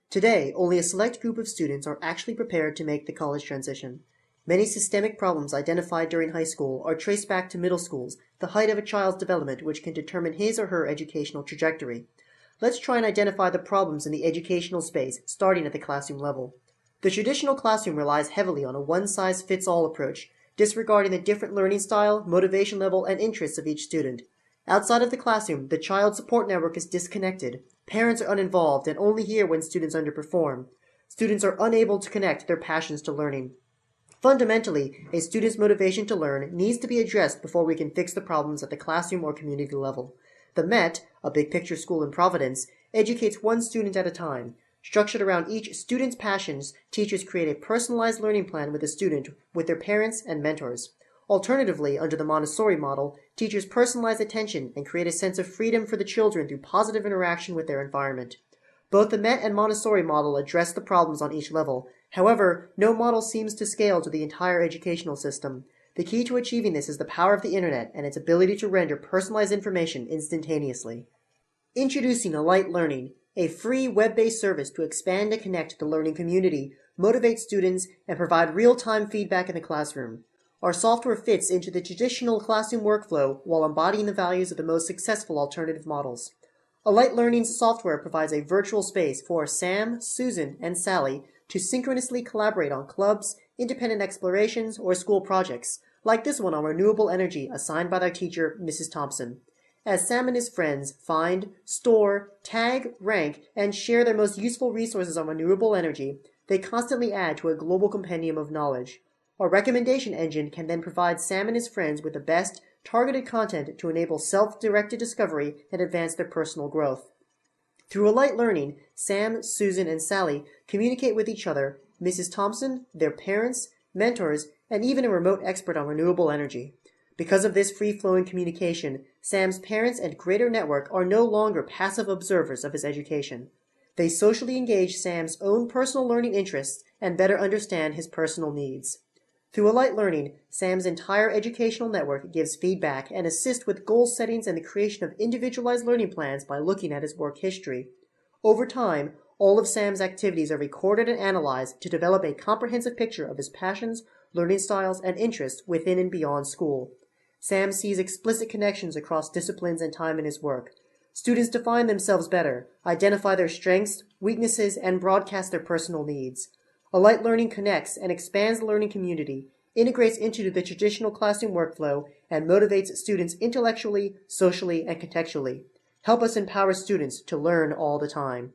Today, only a select group of students are actually prepared to make the college transition. Many systemic problems identified during high school are traced back to middle schools, the height of a child's development which can determine his or her educational trajectory. Let's try and identify the problems in the educational space, starting at the classroom level. The traditional classroom relies heavily on a one-size-fits-all approach, disregarding the different learning style, motivation level, and interests of each student. Outside of the classroom, the child support network is disconnected. Parents are uninvolved and only here when students underperform. Students are unable to connect their passions to learning. Fundamentally, a student's motivation to learn needs to be addressed before we can fix the problems at the classroom or community level. The Met, a big picture school in Providence, educates one student at a time. Structured around each student's passions, teachers create a personalized learning plan with the student, with their parents and mentors. Alternatively, under the Montessori model, teachers personalize attention and create a sense of freedom for the children through positive interaction with their environment. Both the Met and Montessori model address the problems on each level. However, no model seems to scale to the entire educational system. The key to achieving this is the power of the internet and its ability to render personalized information instantaneously. Introducing Alight Learning, a free web-based service to expand and connect the learning community, motivate students, and provide real-time feedback in the classroom. Our software fits into the traditional classroom workflow while embodying the values of the most successful alternative models. Alight Learning's software provides a virtual space for Sam, Susan, and Sally to synchronously collaborate on clubs, independent explorations, or school projects, like this one on renewable energy assigned by their teacher, Mrs. Thompson. As Sam and his friends find, store, tag, rank, and share their most useful resources on renewable energy, they constantly add to a global compendium of knowledge. Our recommendation engine can then provide Sam and his friends with the best, targeted content to enable self-directed discovery and advance their personal growth. Through Alight Learning, Sam, Susan, and Sally communicate with each other, Mrs. Thompson, their parents, mentors, and even a remote expert on renewable energy. Because of this free-flowing communication, Sam's parents and greater network are no longer passive observers of his education. They socially engage Sam's own personal learning interests and better understand his personal needs. Through Alight Learning, Sam's entire educational network gives feedback and assists with goal settings and the creation of individualized learning plans by looking at his work history. Over time, all of Sam's activities are recorded and analyzed to develop a comprehensive picture of his passions, learning styles, and interests within and beyond school. Sam sees explicit connections across disciplines and time in his work. Students define themselves better, identify their strengths, weaknesses, and broadcast their personal needs. Alight Learning connects and expands the learning community, integrates into the traditional classroom workflow, and motivates students intellectually, socially, and contextually. Help us empower students to learn all the time.